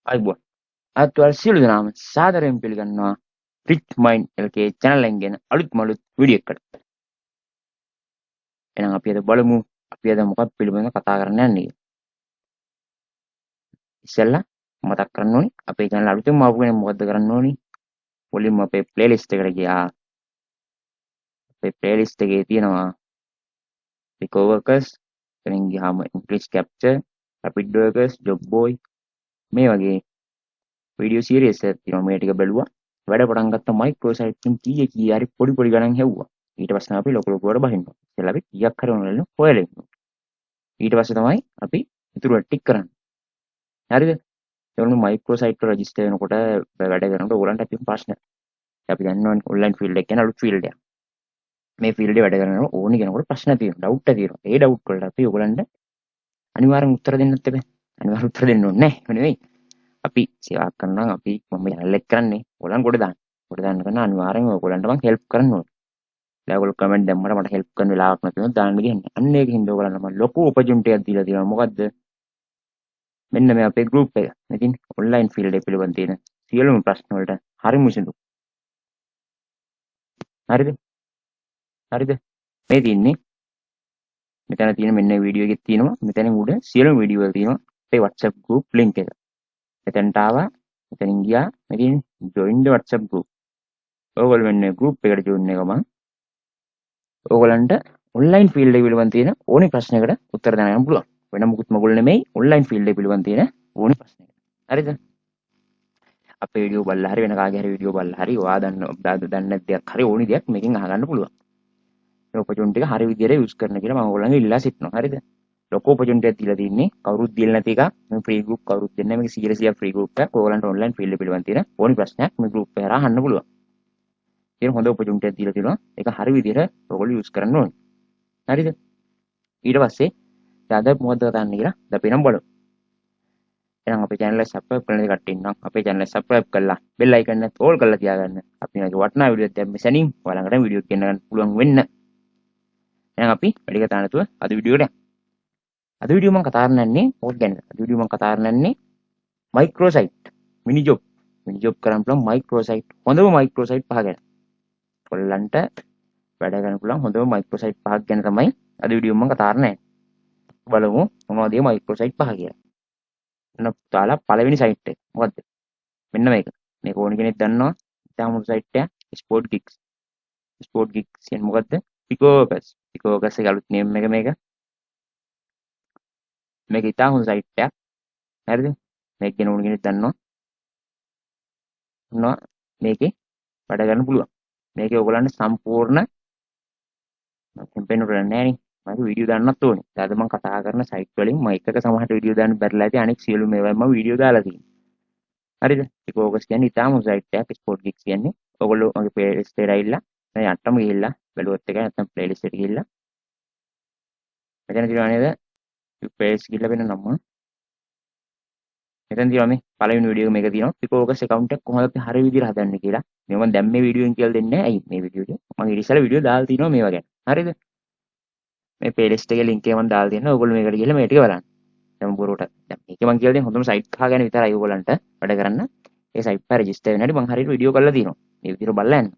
අයිබෝන් අත්වල් සියලු දෙනාම සාදරයෙන් පිළිගන්නවා රිච් මයින්ඩ් එකේ channel එකෙන් ගෙන අලුත් මලුත් වීඩියෝ එකකට. එහෙනම් අපි අද බලමු අපි අද මොකක් පිළිබඳව කතා කරන්න යන්නේ කියලා. ඉස්සෙල්ලා මතක් කරන්න ඕනි අපේ channel අලුතෙන්ම ආපු කෙනෙක් මොකද්ද කරන්න ඕනි? මුලින්ම අපේ playlist එකට ගියා. අපේ playlist එකේ තියෙනවා Pico Workers, එතනින් ගියාම English Capture, Rapid Workers, Job Boy මේ වගේ වීඩියෝ සීරීස් එකක් තියෙනවා. මේ ටික බැලුවා. වැඩ පටන් ගත්ත මයික්‍රෝසයිට් එකෙන් කීයේ හරි පොඩි පොඩි ගණන් හෙව්වා. ඊට පස්සේ අපි ලොකු ලොකුවට බහිනවා. ඉතින් අපි කීයක් හරි ඔන්ලයින් හොයලා ඉන්නවා. ඊට පස්සේ තමයි අපි ඉතුරු ටික කරන්නේ. හරිද? ඒගොල්ලෝ මයික්‍රෝසයිට් වල රෙජිස්ටර් වෙනකොට වැඩ කරනකොට ඕගොල්ලන්ට අපි ප්‍රශ්න. අපි දන්නවනේ ඔන්ලයින් ෆීල්ඩ් එක කියන අලුත් ෆීල්ඩ් එකක්. මේ ෆීල්ඩ් එකේ වැඩ කරනකොට ඕනි කෙනෙකුට ප්‍රශ්න තියෙනවා. ඩවුට් එක තියෙනවා. ඒ ඩවුට් වලට අපි ඕගොල්ලන්ට අනිවාර්යෙන් උත්තර දෙන්නත් එපා. අනිවාර්යෙන් උත්තර දෙන්න ඕනේ නැහැ. නෙවෙයි. අපි සේවා කරනවා අපි මම channel එක කරන්නේ ඔයගොල්ලන් ගොඩ දාන්න. ගොඩ දාන්න කරන අනිවාර්යෙන් ඔයගොල්ලන්ට මම හෙල්ප් කරන්න ඕනේ. දැන් ඔයගොල්ලෝ කමෙන්ට් දැම්මට මට හෙල්ප් කරන්න වෙලාවක් නැතුනොත් දාන්න ගියන්නේ. අන්න ඒකින්ද ඔයගොල්ලන්ට මම ලොකු ඔපචුනිටි එකක් දීලා තියෙනවා. මොකද්ද? මෙන්න මේ අපේ group එක. ඉතින් ඔන්ලයින් ෆීල්ඩ් එක පිළිබඳ තියෙන සියලුම ප්‍රශ්න වලට හරිම විසඳුම්. හරිද? හරිද? මේ තියෙන්නේ මෙතන තියෙන මෙන්න වීඩියෝ එකක් තියෙනවා. මෙතනින් උඩ සියලුම වීඩියෝ වල තියෙනවා අපේ WhatsApp group link එක. මෙතනට ආවා. මෙතනින් ගියා. මෙතන join the WhatsApp group. ඔයගොල්ලෝ මෙන්න group එකට join එක ගමන් ඕගොල්ලන්ට ඔන්ලයින් ෆීල්ඩ් එක පිළිබඳ තියෙන ඕනි ප්‍රශ්නයකට උත්තර දෙන්න පුළුවන්. වෙන මොකුත් මගුල් නෙමෙයි ඔන්ලයින් ෆීල්ඩ් එක පිළිබඳ තියෙන ඕනි ප්‍රශ්නයකට. හරිද? අපේ වීඩියෝ බලලා හරි වෙන කාගේ හරි වීඩියෝ බලලා හරි ඔයා දන්න දෙයක් හරි ඕනි දෙයක් මේකෙන් අහගන්න පුළුවන්. මේ ඔපචුනිටි එක හරි විදියට යූස් කරන්න කියලා මම ඔයගොල්ලන්ගෙන් ඉල්ලා සිටිනවා. හරිද? ලොකු ඔපචුනිටි එකක් දීලා තින්නේ කවුරුත් දීලා නැති එක. මේ ෆ්‍රී ගෲප් කවුරුත් දෙන්නේ නැහැ. මේක 100% ෆ්‍රී ගෲප් එකක්. ඔයගොල්ලන්ට ඔන්ලයින් ෆීල්ඩ් එක පිළිබඳ තියෙන ඕනි ප්‍රශ්නයක් මේ ගෲප් එක හරහා අහන්න පුළුවන්. ඒක හොඳ ඔපචුනිටි එකක් දීලා තියෙනවා. ඒක හරි විදියට ඔයගොල්ලෝ යූස් කරන්න ඕනේ. හරිද? ඊට පස්සේ දැන් අද මොකද කරන්න කියලා දැන් අපි නම් බලමු. එහෙනම් අපේ channel එක subscribe කරන දේ කට්ටිය ඉන්නවා. අපේ channel එක subscribe කරලා bell icon එකත් all කරලා තියාගන්න. අපි මේක වටිනා වීඩියෝ එකක් දැම්මේ සැනින් ඔයාලකට වීඩියෝ එක ගෙන්න ගන්න පුළුවන් වෙන්න. එහෙනම් අපි වැඩි කතා නැතුව අද වීඩියෝ එකට යමු. අද වීඩියෝ මම කතා කරන්නේ මොකක් ගැනද? අද වීඩියෝ මම කතා කරන්නේ මයික්‍රෝසයිට් මිනි ජොබ්. මිනි ජොබ් කරන්න පුළුවන් මයික්‍රෝසයිට් හොඳම මයික්‍රෝසයිට් පහ ගැන. ඔයාලන්ට වැඩ ගන්න පුළුවන් හොඳම මයික්‍රෝසයිට් පහක් ගැන තමයි අද වීඩියෝ මම කතා කරන්නේ. බලමු මොනවද මේ මයික්‍රෝසයිට් පහ කියලා. ඔන්න තාලා පළවෙනි සයිට් එක. මොකද්ද? මෙන්න මේක. මේක ඕන කෙනෙක් දන්නවා. ඉතාලම හොඳ සයිට් එකක්. ස්පෝර්ට් ගිග්ස්. ස්පෝර්ට් ගිග්ස් කියන්නේ මොකද්ද? පිකෝවර්කර්ස්. පිකෝවර්කර්ස් එක අලුත් නේම් එක මේක. මේක ඉතාලම හොඳ සයිට් එකක්. හරිද? මේක ගැන ඕන කෙනෙක් දන්නවා. ඔන්න මේකේ වැඩ ගන්න පුළුවන්. මේකේ ඔයගොල්ලන්ට සම්පූර්ණ කැම්පේන් වල නැහැ නේ. මම වීඩියෝ දාන්නත් ඕනේ. ඊට මම කතා කරන සයිට් වලින් මම එකක සමහරට වීඩියෝ දාන්න බැරිලා ඇති. අනෙක් සියලු මේවා මම වීඩියෝ දාලා තියෙනවා. හරිද? ඒක ඕගස් කියන්නේ ඉතාලම හොඳ සයිට් එකක්. ස්පෝර්ට් ගිග්ස් කියන්නේ. ඔයගොල්ලෝ මගේ ප්ලේලිස්ට් එකට ඇවිල්ලා දැන් යට්ටම ගිහිල්ලා බැලුවොත් එක නැත්නම් ප්ලේලිස්ට් එකට ගිහිල්ලා මෙතන තියෙනවා නේද? ප්ලේලිස්ට් ගිහිල්ලා වෙන නම. මෙතන තියෙනවා මේ පළවෙනි වීඩියෝ මේක තියෙනවා. පිකෝවර්කර්ස් account එක කොහොමද අපි හරිය විදිහට හදන්නේ කියලා. මේ මම දැන් මේ වීඩියෝ එකෙන් කියලා දෙන්නේ නැහැ. ඇයි මේ වීඩියෝ එක? මම ඊට ඉස්සෙල්ලා වීඩියෝ දාලා තිනවා මේවා ගැන. හරිද? මේ ප්ලේලිස්ට් එකේ link එක මම දාලා තියෙනවා. ඔයගොල්ලෝ මේකට ගිහලා මේ ටික බලන්න. දැන් බොරුවට. දැන් මේක මම කියලා දෙන්නේ හොඳම සයිට් පහ ගැන විතරයි ඔයගොල්ලන්ට වැඩ කරන්න. ඒ සයිට් පහ රෙජිස්ටර් වෙන හැටි මම හරියට වීඩියෝ කරලා තියෙනවා. මේ විදිහට බලලා යන්න.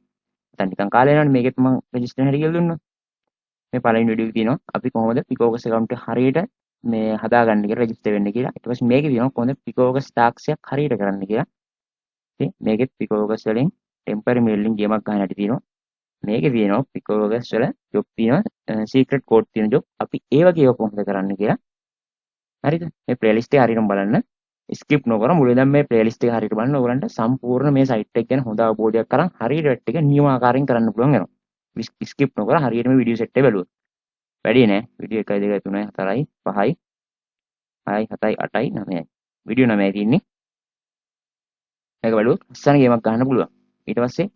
දැන් නිකන් කාලේ යනවනේ මේකෙත් මම රෙජිස්ටර් වෙන හැටි කියලා දුන්නා. මේ පළවෙනි වීඩියෝ එකේ තියෙනවා අපි කොහොමද පිකෝවර්කර්ස් account එක හරියට මේ හදාගන්න කියලා රෙජිස්ටර් වෙන්න කියලා. ඊට පස්සේ මේකේ තියෙනවා කොහොමද පිකෝවර්කර්ස් ටාක්ස් එකක් හරියට කරන්න කියලා. ඉතින් මේකෙත් පිකෝවර්කර්ස් වලින් ටෙම්පරරි මේලින් ගේමක් ගන්න හැටි තියෙනවා. මේකේ තියෙනවා පිකෝවර්කර්ස් වල ජොබ් තියෙනවා සීක්‍රට් කෝඩ් තියෙන ජොබ්. අපි ඒ වගේ ඒවා කොහොමද කරන්න කියලා. හරිද? මේ ප්ලේලිස්ට් එක හරියටම බලන්න. ස්කිප් නොකර මුලින්ම මේ ප්ලේලිස්ට් එක හරියට බලන්න ඔයගලන්ට සම්පූර්ණ මේ සයිට් එක ගැන හොඳ අවබෝධයක් කරන් හරියට ටික නියමාකාරයෙන් කරන්න පුළුවන් වෙනවා. ස්කිප් නොකර හරියට මේ වීඩියෝ සෙට් එක බැලුවොත්. වැඩි නෑ. වීඩියෝ 1 2 3 4 5යි 6යි 7යි 8යි 9යි. වීඩියෝ 9යි තියෙන්නේ. මේක බලුවොත් අස්සන ගේමක් ගන්න පුළුවන්. ඊට පස්සේ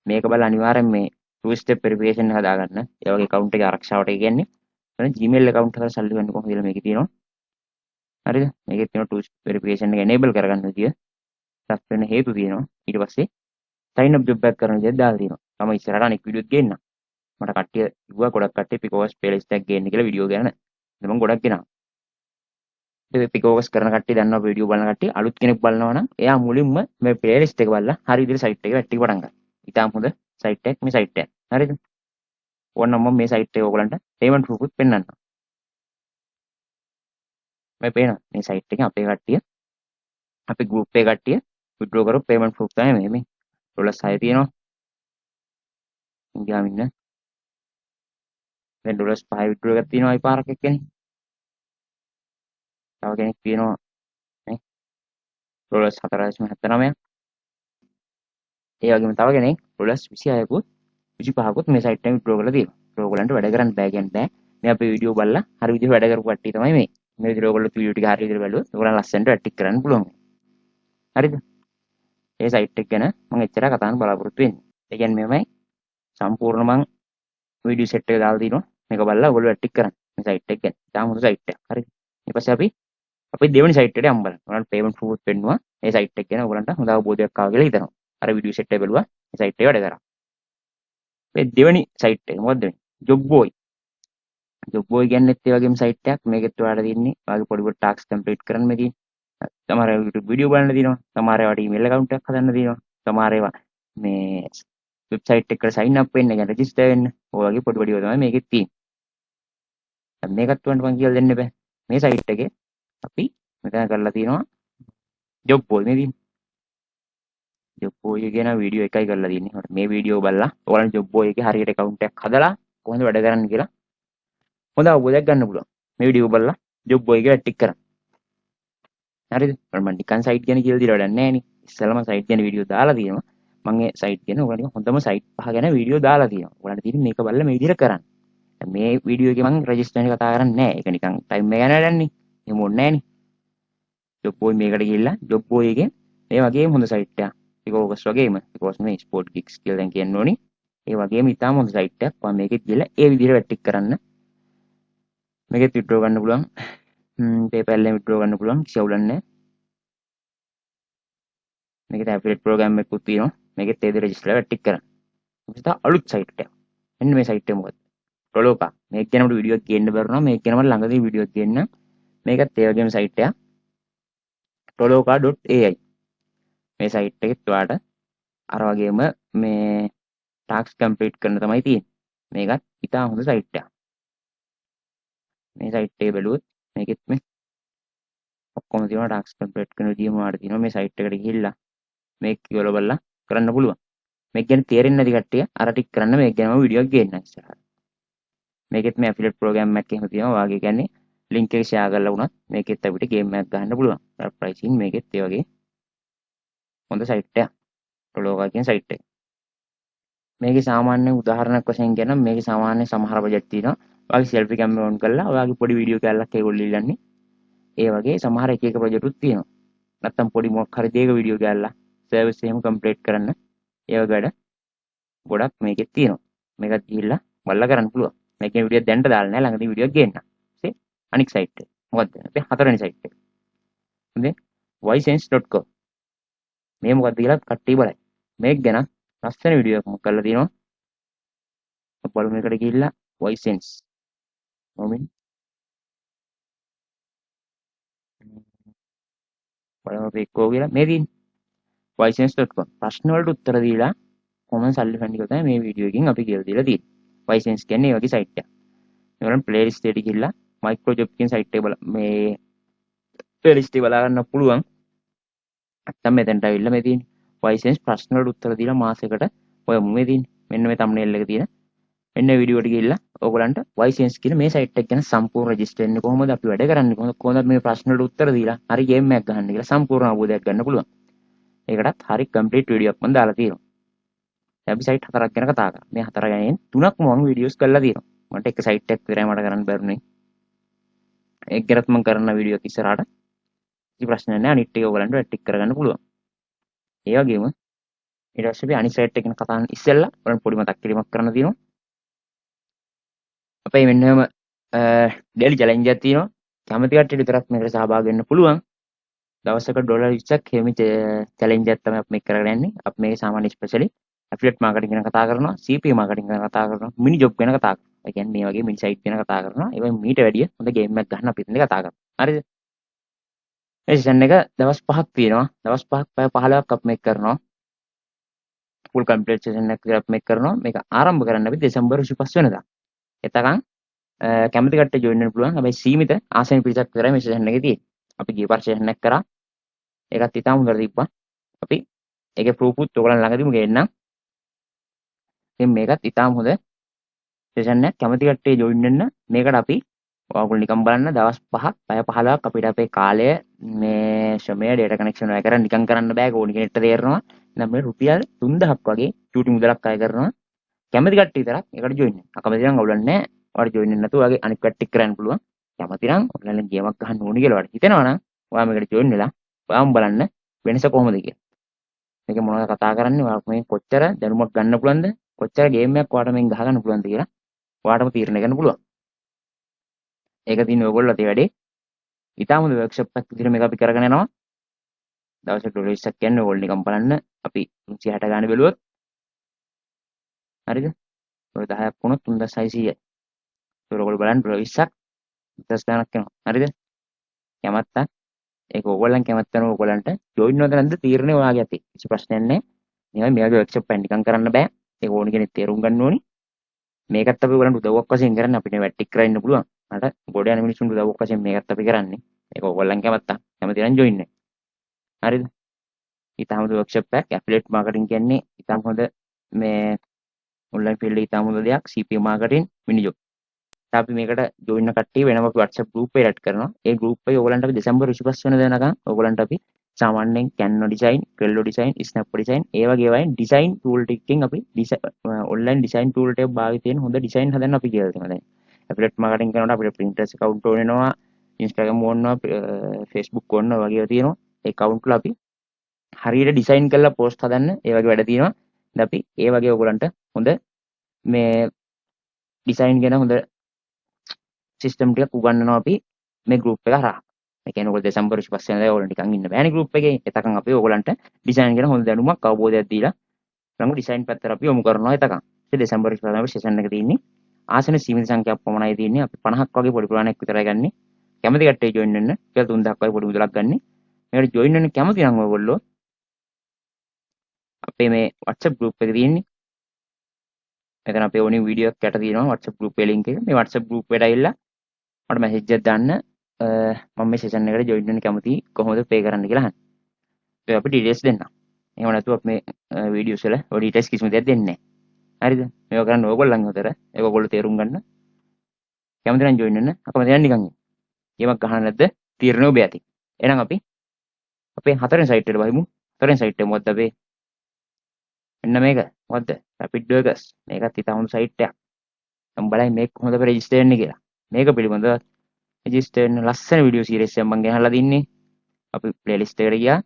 මේක බලලා අනිවාර්යෙන් මේ two step verification එක හදාගන්න. ඒ වගේ account එකේ ආරක්ෂාවට ඒ කියන්නේ. එතන Gmail account එකට සල්ලි ගන්න කොහොමද කියලා මේකේ තියෙනවා. හරිද? මේකේ තියෙනවා two step verification එක enable කරගන්න විදිය. සබ් වෙන හේතු තියෙනවා. ඊට පස්සේ sign up job back කරන විදිය දාලා තියෙනවා. මම ඉස්සරහට අනෙක් වීඩියෝත් ගේන්නම්. මට කට්ටිය කිව්වා ගොඩක් කට්ටිය පිකෝවර්ස් ප්ලේලිස්ට් එකක් ගේන්න කියලා වීඩියෝ ගන්න. මම ගොඩක් ගෙනා. පිකෝකස් කරන කට්ටිය දන්නවා වීඩියෝ බලන කට්ටිය අලුත් කෙනෙක් බලනවා නම් එයා මුලින්ම මේ ප්ලේලිස්ට් එක බලලා හරි විදිහට සයිට් එක වැටි පටන් ගන්න. ඉතාලම හොඳ සයිට් එකක් මේ සයිට් එක. හරිද? ඕනනම් මම මේ සයිට් එක ඔයගලන්ට පේමන්ට් ප්‍රූෆ් උත් පෙන්නන්නම්. මේ පේනවා මේ සයිට් එකේ අපේ කට්ටිය අපේ ගෲප් එකේ කට්ටිය විඩ්‍රෝ කරපු පේමන්ට් ප්‍රූෆ් තමයි මේ $6 තියෙනවා. ගියාම ඉන්න දැන් $5 විඩ්‍රෝ එකක් තියෙනවා පාරක් එක්කනේ. තව කෙනෙක් තියෙනවා නේ $4.79. ඒ වගේම තව කෙනෙක් $26කුත් 25කුත් මේ සයිට් එකෙන් විඩ්‍රෝ කරලා තියෙනවා. ඕගොල්ලන්ට වැඩ කරන්න බෑ කියන්නේ බෑ. මේ අපේ වීඩියෝ බලලා හරි විදිහට වැඩ කරපු කට්ටිය තමයි මේ. මේ විදිහට ඕගොල්ලෝ වීඩියෝ ටික හරි විදිහට බලුවොත් ඕගොල්ලන් ලස්සනට වැටික් කරන්න පුළුවන්. හරිද? ඒ සයිට් එක ගැන මම එච්චර කතා කරන්න බලාපොරොත්තු වෙන්නේ. ඒ කියන්නේ මෙමය සම්පූර්ණ මම වීඩියෝ සෙට් එක දාලා තිනවා. මේක බලලා ඔයගොල්ලෝ වැටික් කරන්න. මේ සයිට් එක ගැන. තාම හොඳ සයිට් එකක්. හරිද? ඊට පස්සේ අපි දෙවෙනි සයිට් එකට යමු බලන්න. ඔයාලට පේමන්ට් ප්‍රූෆ් පෙන්නුවා. මේ සයිට් එක ගැන ඔයගොල්ලන්ට හොඳ අවබෝධයක් ආවා කියලා හිතනවා. අර වීඩියෝ සෙට් එක බලුවා. මේ සයිට් එක වැඩ කරා. මේ දෙවෙනි සයිට් එක මොකද්ද මේ? ජොබ්බෝයි. ජොබ්බෝයි කියන්නේත් ඒ වගේම සයිට් එකක්. මේකෙත් ඔයාලට තියෙන්නේ ඔයාගේ පොඩි පොඩි ටාස්ක් කම්ප්ලීට් කරන්න මේ තියෙන්නේ. සමහර අය YouTube වීඩියෝ බලන්න තියෙනවා. සමහර ඒවාට ඊමේල් account එකක් හදන්න තියෙනවා. සමහර ඒවා මේ වෙබ්සයිට් එකකට sign up වෙන්න, يعني register වෙන්න. ඔය වගේ පොඩි පොඩි ඒවා තමයි මේකෙත් තියෙන්නේ. දැන් මේකත් උන්ට මම කියලා දෙන්න බෑ. මේ සයිට් එකේ අපි මෙතන කරලා තියෙනවා ජොබ්බෝයි මේ තියෙන්නේ. ජොබ්බෝයි කියන වීඩියෝ එකයි කරලා තියෙන්නේ. මේ වීඩියෝ බලලා ඔයාලට ජොබ්බෝයි එකේ හරියට account එකක් හදලා කොහොමද වැඩ කරන්න කියලා හොඳ අවබෝධයක් ගන්න පුළුවන්. මේ වීඩියෝ බලලා ජොබ්බෝයි එක ටික් කරන්න. හරිද? මම නිකන් සයිට් ගැන කියලා දීලා වැඩක් නැහැ නේ. ඉස්සෙල්ලාම සයිට් ගැන වීඩියෝ දාලා තියෙනවා. මම ඒ සයිට් ගැන ඔයාලට හොඳම සයිට් පහ ගැන වීඩියෝ දාලා තියෙනවා. ඔයාලට තියෙන්නේ මේක බලලා මේ විදිහට කරන්න. මේ වීඩියෝ එකේ මම රෙජිස්ටර් එක කතා කරන්නේ නැහැ. ඒක නිකන් ටයිම් එක යන වැඩන්නේ. එහෙම ඕනේ නැහැ නේ. ජොබ්බෝයි මේකට ගිහිල්ලා ජොබ්බෝයි එකෙන් මේ වගේම හොඳ සයිට් එකක්. පිකෝකස් වගේම පිකෝකස් මේ ස්පෝර්ට් ගිග්ස් කියලා දැන් කියන්න ඕනේ. ඒ වගේම ඉතාලම හොඳ සයිට් එකක්. ඔයා මේකෙත් ගිහලා ඒ විදිහට වැටික් කරන්න. මේකෙත් විඩ්‍රෝ ගන්න පුළුවන්. PayPal එකෙන් විඩ්‍රෝ ගන්න පුළුවන්. කිසි අවුලක් නැහැ. මේකේ ඇෆිලියේට් ප්‍රෝග්‍රෑම් එකකුත් තියෙනවා. මේකෙත් ඒ දේ රෙජිස්ටර් කරලා වැටික් කරන්න. මේක අලුත් සයිට් එකක්. මෙන්න මේ සයිට් එක මොකද? ටොලෝකා. මේක ගැන අපිට වීඩියෝ එකක් ගේන්න බැරුණා. මේක ගැන මම ළඟදී වීඩියෝ එකක් ගේන්න. මේකත් ඒ වගේම සයිට් එකක්. toloka.ai. මේ සයිට් එකෙත් ඔයාලට අර වගේම මේ ටාස්ක් කම්ප්ලීට් කරන්න තමයි තියෙන්නේ. මේකත් ඉතාල හොඳ සයිට් එකක්. මේ සයිට් එක බැලුවොත් මේකෙත් මේ ඔක්කොම තියෙනවා ටාස්ක් කම්ප්ලීට් කරන විදියම ඔයාලට තියෙනවා. මේ සයිට් එකට ගිහිල්ලා මේක කියවලා බලලා කරන්න පුළුවන්. මේක ගැන තේරෙන්නේ නැති කට්ටිය අර ටික කරන්න මේක ගැනම වීඩියෝ එකක් ගේන්න ඉස්සරහට. මේකෙත් මේ ඇෆිලියේට් ප්‍රෝග්‍රෑම් එකක් එහෙම තියෙනවා. ඔයාගේ කියන්නේ ලින්ක් එක ෂෙයා කරලා වුණත් මේකෙත් අපිට ගේම් එකක් ගන්න පුළුවන්. ප්‍රයිසින් මේකෙත් ඒ වගේ හොඳ සයිට් එකක්. ටොලෝකා කියන සයිට් එක. මේකේ සාමාන්‍ය උදාහරණයක් වශයෙන් කියනනම් මේකේ සාමාන්‍ය සමහර බජට් තියෙනවා. ඔයාගේ සෙල්ෆි කැම ඔන් කරලා ඔයාගේ පොඩි වීඩියෝ කැල්ලක් ඒගොල්ලෝ ඉල්ලන්නේ. ඒ වගේ සමහර එක එක ප්‍රොජෙක්ට් උත් තියෙනවා. නැත්තම් පොඩි මොකක් හරි දෙයක වීඩියෝ කැල්ලක් සර්විස් එහෙම කම්ප්ලීට් කරන්න. ඒ වගේ වැඩ ගොඩක් මේකෙත් තියෙනවා. මේකත් ගිහිල්ලා බලලා කරන්න පුළුවන්. මේකේ වීඩියෝ දැන්ට දාලා නැහැ ළඟදී වීඩියෝ එකක් ගේන්න. see අනික් සයිට් එක. මොකද්ද? අපේ හතරවෙනි සයිට් එක. හොඳේ ysense.com. මේ මොකද්ද කියලා කට්ටිය බලයි. මේක ගැන ලස්සන වීඩියෝ එකක් මම කරලා තියෙනවා. බලමු මේකට ගිහිල්ලා ysense. මොමින් බලමු අපි එක්කෝ කියලා මේ තියෙන්නේ ysense.com. ප්‍රශ්න වලට උත්තර දීලා කොහොමද සල්ලි ෆන්ඩ් කියලා තමයි මේ වීඩියෝ එකකින් අපි කියලා දීලා තියෙන්නේ. ysense කියන්නේ මේ වගේ සයිට් එකක්. මේවලන් ප්ලේලිස්ට් එකට ගිහිල්ලා මයික්‍රෝ ජොබ් කියන සයිට් එක මේ ප්ලේලිස්ට් එක බලා ගන්න පුළුවන්. නැත්තම් මෙතනට ඇවිල්ලා මේ තියෙන්නේ ysense ප්‍රශ්න වලට උත්තර දීලා මාසෙකට ඔය මේ තියෙන්නේ මෙන්න මේ thumbnail එක තියෙන මෙන්න වීඩියෝ එකට ගිහිල්ලා ඕගලන්ට ysense කියන මේ සයිට් එක ගැන සම්පූර්ණ රෙජිස්ටර් වෙන්නේ කොහොමද අපි වැඩ කරන්නේ කොහොමද මේ ප්‍රශ්න වලට උත්තර දීලා හරි ගේම් එකක් ගහන්න කියලා සම්පූර්ණ අවබෝධයක් ගන්න පුළුවන්. ඒකටත් හරි කම්ප්ලීට් වීඩියෝ එකක් මම දාලා තියෙනවා. අපි සයිට් හතරක් ගැන කතා කරා. මේ හතර ගැන තුනක් මම වීඩියෝස් කරලා තියෙනවා. මට එක සයිට් එකක් විතරයි මට කරන්න බැරුනේ. ඒක ගැනත් මම කරන වීඩියෝ එක ඉස්සරහට කිසි ප්‍රශ්නයක් නැහැ. අනිත් ටික ඔයගලන්ට ටික් කරගන්න පුළුවන්. ඒ වගේම ඊට පස්සේ අපි අනිත් සයිට් එක ගැන කතා කරන ඉස්සෙල්ලා ඔයගලන්ට පොඩි මතක් කිරීමක් කරන්න තියෙනවා. අපේ මෙන්නම ඩේලි චැලෙන්ජ් එකක් තියෙනවා. කැමති කට්ටියට විතරක් මේකට සහභාගී වෙන්න පුළුවන්. දවසක $20ක් එහෙම චැලෙන්ජ් එකක් තමයි අපි මේක කරගෙන යන්නේ. අපි මේකේ සාමාන්‍ය ස්පෙෂලි ඇෆිලියේට් මාකටිං ගැන කතා කරනවා, CPA මාකටිං ගැන කතා කරනවා, මිනි ජොබ් ගැන කතා කරනවා. ඒ කියන්නේ මේ වගේ මිනි සයිට් ගැන කතා කරනවා. ඒ වගේ මීට වැඩිය හොඳ ගේම් එකක් ගන්න අපි ඉතින් කතා කරනවා. හරිද? මේ සෙෂන් එක දවස් 5ක් තියෙනවා. දවස් 5ක් පැය 15ක් අපි මේක කරනවා. ෆුල් කම්ප්ලීට් සෙෂන් එකක් විතර අපි මේක කරනවා. මේක ආරම්භ කරන්න අපි දෙසැම්බර් 25 වෙනිදා. එතකන් කැමති කට්ටිය ජොයින් වෙන්න පුළුවන්. හැබැයි සීමිත ආසන පිරිසක් විතරයි මේ සෙෂන් එකේ තියෙන්නේ. අපි ගිය පාර සෙෂන් එකක් කරා. ඒකත් ඉතාම හොඳට තිබ්බා. අපි ඒකේ ප්‍රූෆ් උත් ඔයගලන් ළඟදීම ගේන්නම්. ඉතින් මේකත් ඉතාම හොඳ සෙෂන් එකක්. කැමති කට්ටිය ජොයින් වෙන්න. මේකට අපි ඔයගොල්ලෝ නිකන් බලන්න දවස් 5ක් පැය 15ක් අපිට අපේ කාලය මේ ශ්‍රමය ඩේටා කනෙක්ෂන් වැය කරන් නිකන් කරන්න බෑ. ඕනි කෙනෙක්ට තේරෙනවා. නම් මේ රුපියල් 3000ක් වගේ චූටි මුදලක් අය කරනවා. කැමති කට්ටිය විතරක් ඒකට ජොයින් වෙන්න. අකමැති නම් අවුලක් නැහැ. ඔයාලට ජොයින් වෙන්න නැතුව ඔයාගේ අනිත් කට්ටිය කරන්න පුළුවන්. කැමති නම් ඔයාලා ගේමක් ගහන්න ඕනි කියලා ඔයාලට හිතෙනවා නම් ඔයා මේකට ජොයින් වෙලා ඔයාම බලන්න වෙනස කොහොමද කියලා. මේක මොනවද කතා කරන්නේ? ඔයාලා මේ කොච්චර දැනුමක් ගන්න පුළුවන්ද? කොච්චර ගේම් එකක් ඔයාලට මෙන් ගහ ගන්න පුළුවන්ද කියලා ඔයාටම තීරණය කරන්න පුළුවන්. ඒක තියෙන්නේ ඔයගොල්ලෝ අතේ වැඩේ. ඊටාම හොඳ වර්ක්ෂොප් එකක් විදිහට මේක අපි කරගෙන යනවා. දවසට ඩොලර් 20ක් කියන්නේ ඕගොල්ලෝ නිකන් බලන්න අපි 360 ගානේ බැලුවොත් හරිද? ඔය 10ක් වුණොත් 3600යි. ඒක ඔයගොල්ලෝ බලන්න ඩොලර් 20ක් 10 ගානක් යනවා. හරිද? කැමත්තා ඒක ඕගොල්ලන් කැමති වෙන ඕගොල්ලන්ට ජොයින් වෙනවද නැද්ද තීරණය ඔයාගේ අතේ. කිසි ප්‍රශ්නයක් නැහැ. මේ වගේ වර්ක්ෂොප් එකක් නිකන් කරන්න බෑ. ඒක ඕනි කෙනෙක් තේරුම් ගන්න ඕනි. මේකත් අපි ඔයගොල්ලන්ට උදව්වක් වශයෙන් කරන්නේ. අපිට වැටික් කරලා ඉන්න පුළුවන්. මට ගොඩ යන මිනිස්සුන්ට උදව්වක් වශයෙන් මේකත් අපි කරන්නේ. ඒක ඕගොල්ලන් කැමත්තා. කැමති නම් ජොයින් වෙන්න. හරිද? ඊටම හොඳ වර්ක්ෂොප් එකක්. ඇෆිලියේට් මාකටිං කියන්නේ ඊටම හොඳ මේ ඔන්ලයින් ෆීල්ඩ් එකේ ඊටම හොඳ දෙයක්. CPM මාකටිං විනියෝග. අපි මේකට ජොයින් වෙන කට්ටිය වෙනම අපි WhatsApp group එකකට කරනවා. ඒ group එකේ ඕගොල්ලන්ට අපි දෙසැම්බර් 25 වෙනිදා වෙනකන් ඕගොල්ලන්ට අපි සාමාන්‍යයෙන් Canva design, Trello design, Snap design ඒ වගේ වයින් design tool ටිකකින් අපි online design tool ටික භාවිතයෙන් හොඳ design හදන්න අපි කියලා තියෙනවා දැන්. affiliate marketing කරනකොට අපිට Pinterest account ඕන වෙනවා, Instagram ඕන වෙනවා, Facebook ඕන වෙනවා වගේ තියෙනවා. ඒ account වල අපි හරියට design කරලා post හදන්න ඒ වගේ වැඩ තියෙනවා. ඉතින් අපි ඒ වගේ ඕගොල්ලන්ට හොඳ මේ design ගැන හොඳ සිස්ටම් ටිකක් උගන්වනවා අපි මේ group එක හරහා. ඒ කියන්නේ ඔයගොල්ලෝ දෙසැම්බර් 25 වෙනිදා ඕගොල්ලෝ නිකන් ඉන්න බෑනේ group එකේ. එතකන් අපි ඕගොල්ලන්ට ඩිසයින් ගැන හොඳ දැනුමක් අවබෝධයක් දීලා ළඟ ඩිසයින් පැත්තට අපි යොමු කරනවා එතකන්. ඉතින් දෙසැම්බර් 25 වෙනිදා සෙෂන් එක තියෙන්නේ. ආසන සීමිත සංඛ්‍යාවක් පමණයි තියෙන්නේ. අපි 50ක් වගේ පොඩි ප්‍රමාණයක් විතරයි ගන්නෙ. කැමති කට්ටිය ජොයින් වෙන්න. කියලා 3000ක් වගේ පොඩි මුදලක් ගන්නෙ. මේකට ජොයින් වෙන්න කැමති නම් ඔයගොල්ලෝ අපේ මේ WhatsApp group එක තියෙන්නේ. මෙතන අපේ ඕනි වීඩියෝ එකක් යට තියෙනවා WhatsApp group එකේ link එක. මේ WhatsApp group එකට ඇවිල්ලා මට මැසේජ් එකක් දාන්න මම මේ සෙෂන් එකට ජොයින් වෙන්න කැමතියි කොහොමද පේ කරන්න කියලා අහන්න. ඒක අපි ඩීටේල්ස් දෙන්නම්. එහෙම නැතුව අපි මේ වීඩියෝස් වල ඔය ඩීටේල්ස් කිසිම දෙයක් දෙන්නේ නැහැ. හරිද? මේක කරන්න ඕගොල්ලන් අතර ඒක ඔයගොල්ලෝ තේරුම් ගන්න. කැමති නම් ජොයින් වෙන්න. අකමැති නම් නිකන් ඉන්න. ගේමක් ගහන්න නැද්ද? තීරණය ඔබ යති. එහෙනම් අපි අපේ හතරෙන් සයිට් එකට බහිමු. හතරෙන් සයිට් එක මොකද්ද අපේ? මෙන්න මේක. මොකද්ද? Rapid Workers. මේකත් ඉතාම හොඳ සයිට් එකක්. මම බලයි මේක කොහොමද අපි රෙජිස්ටර් වෙන්නේ කියලා. මේක පිළිබඳව රෙජිස්ටර් වෙන්න ලස්සන වීඩියෝ සීරීස් එකක් මම ගෙනල්ලා තින්නේ. අපි ප්ලේලිස්ට් එකට ගියා.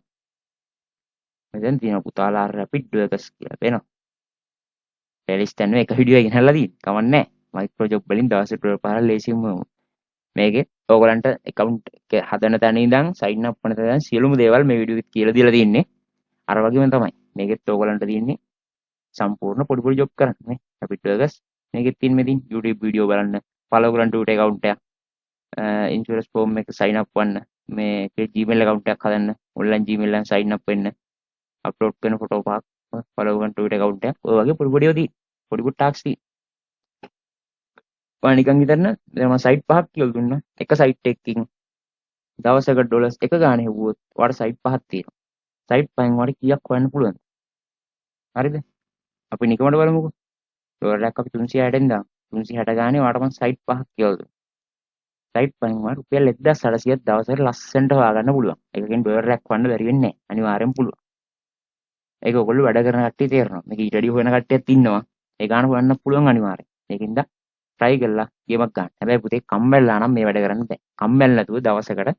මෙතන තියෙනවා පුතාලා රැපිඩ් වර්කර්ස් කියලා පේනවා. ප්ලේලිස්ට් එකේ එක වීඩියෝ එකක් ගෙනල්ලා තියෙන්නේ. කමක් නැහැ. මයික්‍රෝ ජොබ් වලින් දවසට පාරක් ලේසියෙන්ම මේකේ ඕගලන්ට account එක හදන තැන ඉඳන් sign up වෙන තැන සියලුම දේවල් මේ වීඩියෝ එකේ කියලා දීලා තියෙන්නේ. අර වගේම තමයි. මේකෙත් ඕගලන්ට තියෙන්නේ සම්පූර්ණ පොඩි පොඩි ජොබ් කරන්න නේ. රැපිඩ් වර්කර්ස් මේකෙත් තියෙන මෙතින් YouTube වීඩියෝ බලන්න. follow කරන්න Twitter account එක. ඉන්ෂුරන්ස් ෆෝම් එක sign up වන්න. මේ Gmail account එකක් හදන්න. online Gmail එකෙන් sign up වෙන්න. අප්ලෝඩ් කරන ෆොටෝ පහක් follow කරන Twitter account එකක්. ඔය වගේ පොඩි පොඩි ඒවා තියෙයි. පොඩි පොඩි ටාස්ක් තියෙයි. ඔයා නිකන් හිතන්න දැන් මම සයිට් පහක් කියලා දුන්නා. එක සයිට් එකකින් දවසකට ඩොලර්ස් එක ගානේ හෙව්වොත් ඔයාලට සයිට් පහක් තියෙනවා. සයිට් පහෙන් ඔයාලට කීයක් හොයන්න පුළුවන්ද? හරිද? අපි නිකමට බලමුකෝ. ඩොලරයක් අපි 360ෙන් දාමු. 360 ගානේ ඔයාලට මම සයිට් පහක් කියලා දුන්නා. සයිට් පහෙන් ඔයාලට රුපියල් 1800ක් දවසකට ලස්සනට හොයාගන්න පුළුවන්. ඒකෙන් ඩොලරයක් වන්න බැරි වෙන්නේ නැහැ. අනිවාර්යෙන් පුළුවන්. ඒක ඔයගොල්ලෝ වැඩ කරන කට්ටිය තේරෙනවා. මේක ඊට වැඩි හොයන කට්ටියක් ඉන්නවා. ඒ ගාන හොයන්න පුළුවන් අනිවාර්යෙන්. ඒකින්ද try කරලා ගේමක් ගන්න. හැබැයි පුතේ කම්මැලිලා නම් මේ වැඩ කරන්න බෑ. කම්මැලි නැතුව දවසකට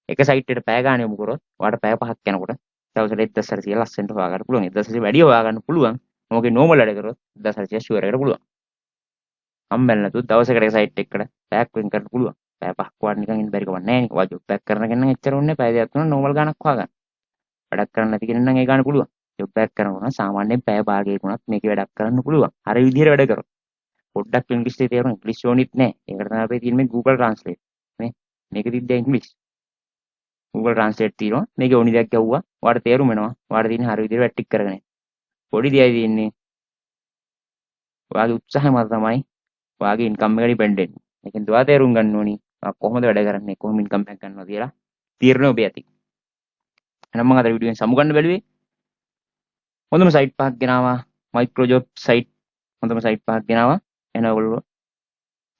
එක සයිට් එකට පැය ගානේ යොමු කරොත් ඔයාලට පැය 5ක් යනකොට දවසට 1800 ලස්සනට හොයාගන්න පුළුවන්. 1800 වැඩි හොයාගන්න පුළුවන්. මොකේ normal වැඩ කරොත් 1800 ෂුවර් එකට පුළුවන්. කම්මැලි නැතුව දවසකට එක සයිට් එකකට පැයක් වෙන් කරන්න පුළුවන්. පැය 5ක් වාට නිකන් ඉන්න බැරි කමක් නැහැ නේ. ඔයා ජොබ් එකක් කරන කෙනෙක් එච්චර ඕනේ පැය දෙකක් තුනක් normal ගානක් හොයාගන්න. වැඩක් කරන්න නැති කෙනෙක් නම් ඒ ගාන පුළුවන්. ජොබ් එකක් කරනවා නම් සාමාන්‍යයෙන් පැය භාගයකුණත් මේකේ වැඩක් කරන්න පුළුවන්. හරි විදිහට වැඩ කරොත්. පොඩ්ඩක් ඉංග්‍රීසි තේරුම් ඉංග්‍රීසි ඕනෙත් නැහැ. ඒකට තමයි අපි තියෙන්නේ Google Translate. නේ. මේක තිබ්බ ඉංග්‍රීසි. Google Translate තියෙනවා. මේකේ ඕනි දෙයක් ගැහුවා. ඔයාලට තේරුම් වෙනවා. ඔයාලට තියෙන හරිය විදිහට වැටික් කරගෙන. පොඩි දෙයයි තියෙන්නේ. ඔයාගේ උත්සාහය මත තමයි ඔයාගේ ඉන්කම් එක ඩිපෙන්ඩ් වෙන්නේ. ඒකෙන් ඔයා තේරුම් ගන්න ඕනි. ඔයා කොහොමද වැඩ කරන්නේ? කොහොම ඉන්කම් එකක් ගන්නවා කියලා. තීරණය ඔබේ ඇති. එහෙනම් මම අද වීඩියෝෙන් සමු ගන්න බැලුවේ. හොඳම සයිට් පහක් ගෙනාවා. මයික්‍රෝ ජොබ් සයිට් හොඳම සයිට් පහක් ගෙනාවා. එහෙනම් ඔයගොල්ලෝ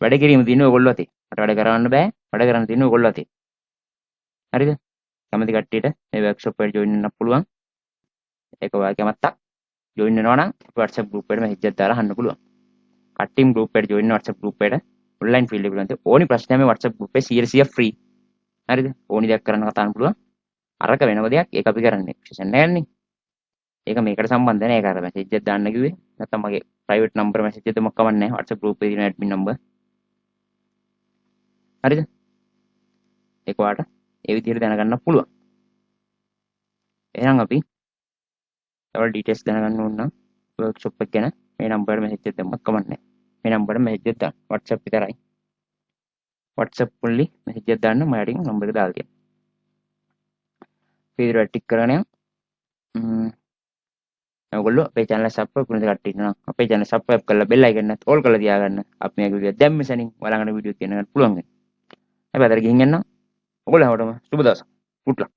වැඩ කිරීම තියෙන්නේ ඔයගොල්ලෝ අතේ. මට වැඩ කරන්න බෑ. වැඩ කරන්න තියෙන්නේ ඔයගොල්ලෝ අතේ. හරිද? කැමති කට්ටියට මේ වර්ක්ෂොප් එකට ජොයින් වෙන්න පුළුවන්. ඒක ඔයාගේ කැමැත්තක්. ජොයින් වෙනවා නම් WhatsApp group එකට මැසේජ් එකක් දාලා අහන්න පුළුවන්. කට්ටියම group එකට ජොයින් වෙන WhatsApp group එකට ඔන්ලයින් ෆීල්ඩ් එක පිළිබඳව ඕනි ප්‍රශ්නයක් මේ WhatsApp group එකේ 100% ෆ්‍රී. හරිද? ඕනි දෙයක් කරන්න කතා කරන්න පුළුවන්. අරක වෙනම දෙයක්. ඒක අපි කරන්නේ සෙෂන් එකන්නේ. ඒක මේකට සම්බන්ධ නැහැ. ඒක අර මැසේජ් එකක් දාන්න කිව්වේ. නැත්නම් මගේ ප්‍රයිවට් නම්බර මැසේජ් එකක් දෙමක් කවන්නේ නැහැ. WhatsApp group එකේ තියෙන ඇඩ්මින් නම්බර්. හරිද? ඒක ඔයාලට ඒ විදිහට දැනගන්න පුළුවන්. එහෙනම් අපි තව ඩීටේල්ස් දැනගන්න ඕන නම් වර්ක්ෂොප් එක ගැන මේ නම්බරට මැසේජ් එකක් දෙමක් කවන්නේ. මේ නම්බරට මැසේජ් එකක් දාන්න. WhatsApp විතරයි. WhatsApp only මැසේජ් එකක් දාන්න මම යාටින් නම්බර එක දාලා තියෙනවා. වීඩියෝ ටික් කරගෙන යන්න. ඔයගොල්ලෝ අපේ channel එක subscribe කරන කට්ටිය ඉන්නවා. අපේ channel subscribe කරලා bell icon එකත් all කරලා තියාගන්න. අපි මේ වීඩියෝ දැම්ම සැනින් ඔයාලඟට වීඩියෝ කියන ගන්න පුළුවන් වෙනවා. හැබැයි අතර ගිහින් යන්න. ඔයගොල්ලෝ හැමෝටම සුබ දවසක්. good luck.